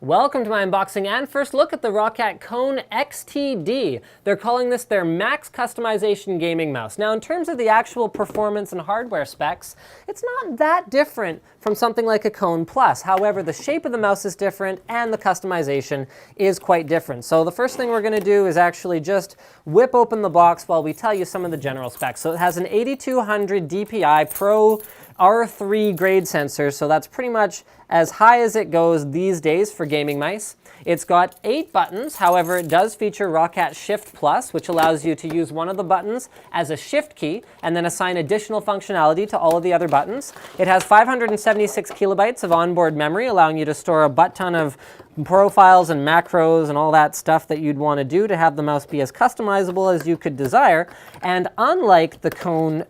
Welcome to my unboxing and first look at the Roccat Kone XTD. They're calling this their max customization gaming mouse. Now in terms of the actual performance and hardware specs, it's not that different from something like a Kone Plus. However, the shape of the mouse is different and the customization is quite different. So the first thing we're going to do is actually just whip open the box while we tell you some of the general specs. So it has an 8200 DPI Pro R3 grade sensor, so that's pretty much as high as it goes these days for gaming mice. It's got 8 buttons, however it does feature Roccat Shift Plus, which allows you to use one of the buttons as a shift key and then assign additional functionality to all of the other buttons. It has 576 kilobytes of onboard memory, allowing you to store a butt ton of profiles and macros and all that stuff that you'd want to do to have the mouse be as customizable as you could desire. And unlike the Kone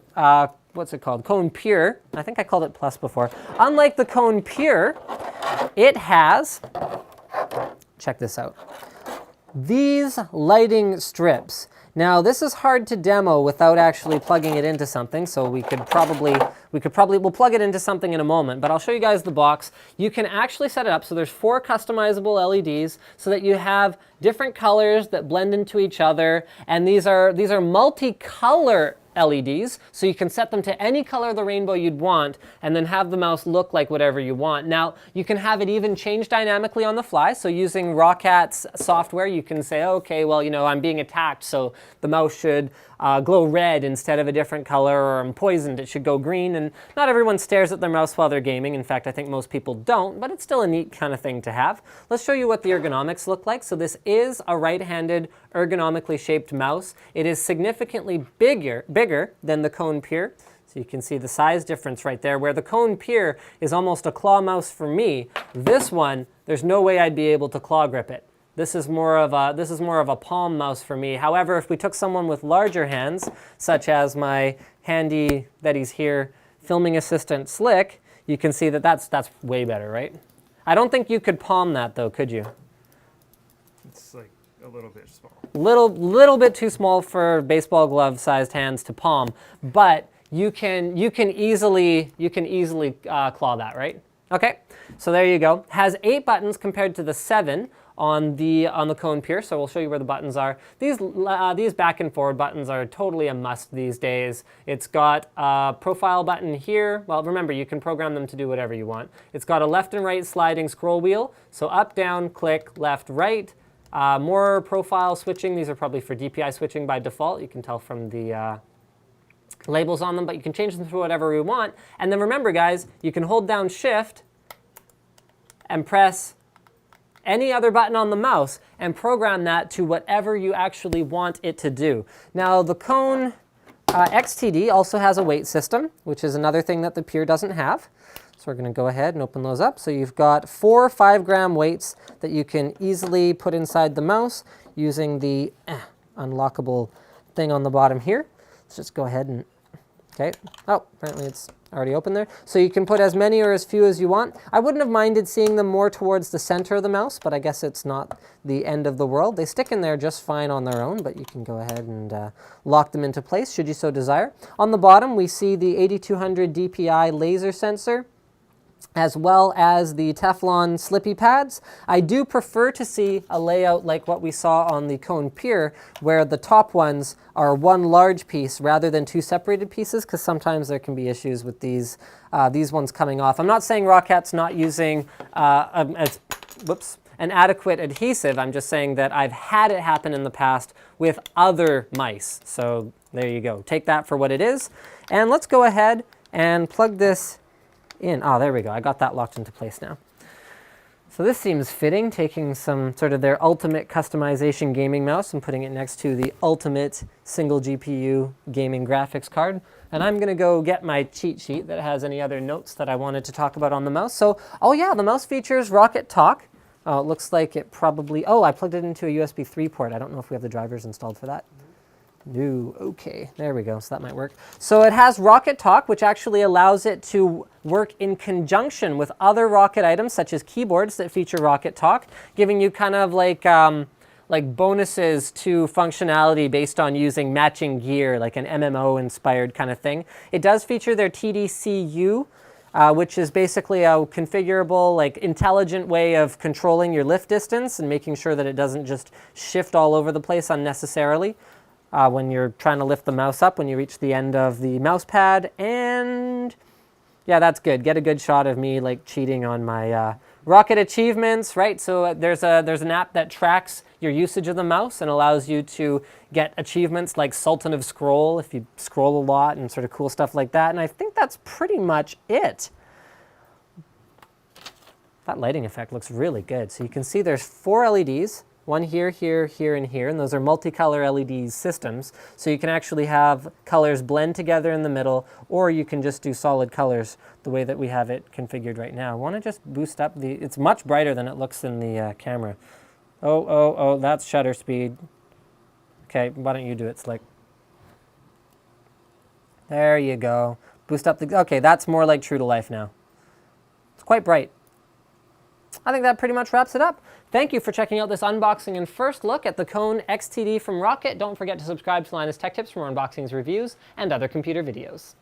what's it called? Kone Pure. I think I called it Plus before. Unlike the Kone Pure, it has, check this out, these lighting strips. Now this is hard to demo without actually plugging it into something, so we'll plug it into something in a moment, but I'll show you guys the box. You can actually set it up so there's 4 customizable LEDs so that you have different colors that blend into each other, and these are multicolor LEDs, so you can set them to any color of the rainbow you'd want and then have the mouse look like whatever you want. Now, you can have it even change dynamically on the fly, so using Roccat's software, you can say, okay, well, you know, I'm being attacked, so the mouse should glow red instead of a different color, or I'm poisoned, it should go green, and not everyone stares at their mouse while they're gaming. In fact, I think most people don't, but it's still a neat kind of thing to have. Let's show you what the ergonomics look like. So this is a right-handed ergonomically shaped mouse. It is significantly bigger than the Kone Pure. So you can see the size difference right there. Where the Kone Pure is almost a claw mouse for me, this one, there's no way I'd be able to claw grip it. This is more of a palm mouse for me. However, if we took someone with larger hands, such as my handy that he's here filming assistant Slick, you can see that that's way better, right? I don't think you could palm that though, could you? It's like a little bit small. Little bit too small for baseball glove sized hands to palm, but you can easily claw that, right? Okay, so there you go. Has 8 buttons compared to the 7 on the Kone Pure, so we'll show you where the buttons are. These back and forward buttons are totally a must these days. It's got a profile button here. Well, remember, you can program them to do whatever you want. It's got a left and right sliding scroll wheel, so up, down, click, left, right. More profile switching. These are probably for DPI switching by default. You can tell from the labels on them, but you can change them to whatever you want. And then remember, guys, you can hold down Shift and press any other button on the mouse and program that to whatever you actually want it to do. Now, the Kone XTD also has a weight system, which is another thing that the Pure doesn't have. So we're going to go ahead and open those up. So you've got 4 5-gram weights that you can easily put inside the mouse using the unlockable thing on the bottom here. Let's just go ahead and, okay. Oh, apparently it's already open there. So you can put as many or as few as you want. I wouldn't have minded seeing them more towards the center of the mouse, but I guess it's not the end of the world. They stick in there just fine on their own, but you can go ahead and lock them into place should you so desire. On the bottom, we see the 8200 DPI laser sensor, as well as the Teflon slippy pads. I do prefer to see a layout like what we saw on the Kone Pure, where the top ones are one large piece rather than 2 separated pieces, because sometimes there can be issues with these ones coming off. I'm not saying Roccat's not using an adequate adhesive. I'm just saying that I've had it happen in the past with other mice. So there you go. Take that for what it is. And let's go ahead and plug this in. Oh, there we go. I got that locked into place now. So this seems fitting, taking some sort of their ultimate customization gaming mouse and putting it next to the ultimate single GPU gaming graphics card. And I'm going to go get my cheat sheet that has any other notes that I wanted to talk about on the mouse. So, oh yeah, the mouse features Roccat Talk. Oh, it looks like it probably, oh, I plugged it into a USB 3 port. I don't know if we have the drivers installed for that. No, okay, there we go, so that might work. So it has Roccat Talk, which actually allows it to work in conjunction with other Roccat items, such as keyboards that feature Roccat Talk, giving you kind of like bonuses to functionality based on using matching gear, like an MMO-inspired kind of thing. It does feature their TDCU which is basically a configurable, like intelligent way of controlling your lift distance and making sure that it doesn't just shift all over the place unnecessarily when you're trying to lift the mouse up when you reach the end of the mouse pad. And yeah, that's good. Get a good shot of me like cheating on my Roccat achievements, right? So there's an app that tracks your usage of the mouse and allows you to get achievements like Sultan of Scroll if you scroll a lot and sort of cool stuff like that. And I think that's pretty much it. That lighting effect looks really good. So you can see there's 4 LEDs, one here, here, here, and here, and those are multicolor LED systems. So you can actually have colors blend together in the middle, or you can just do solid colors the way that we have it configured right now. I want to just boost up it's much brighter than it looks in the camera. Oh, that's shutter speed. Okay, why don't you do it, Slick? There you go. Boost up okay, that's more like true to life now. It's quite bright. I think that pretty much wraps it up. Thank you for checking out this unboxing and first look at the Kone XTD from Roccat. Don't forget to subscribe to Linus Tech Tips for more unboxings, reviews, and other computer videos.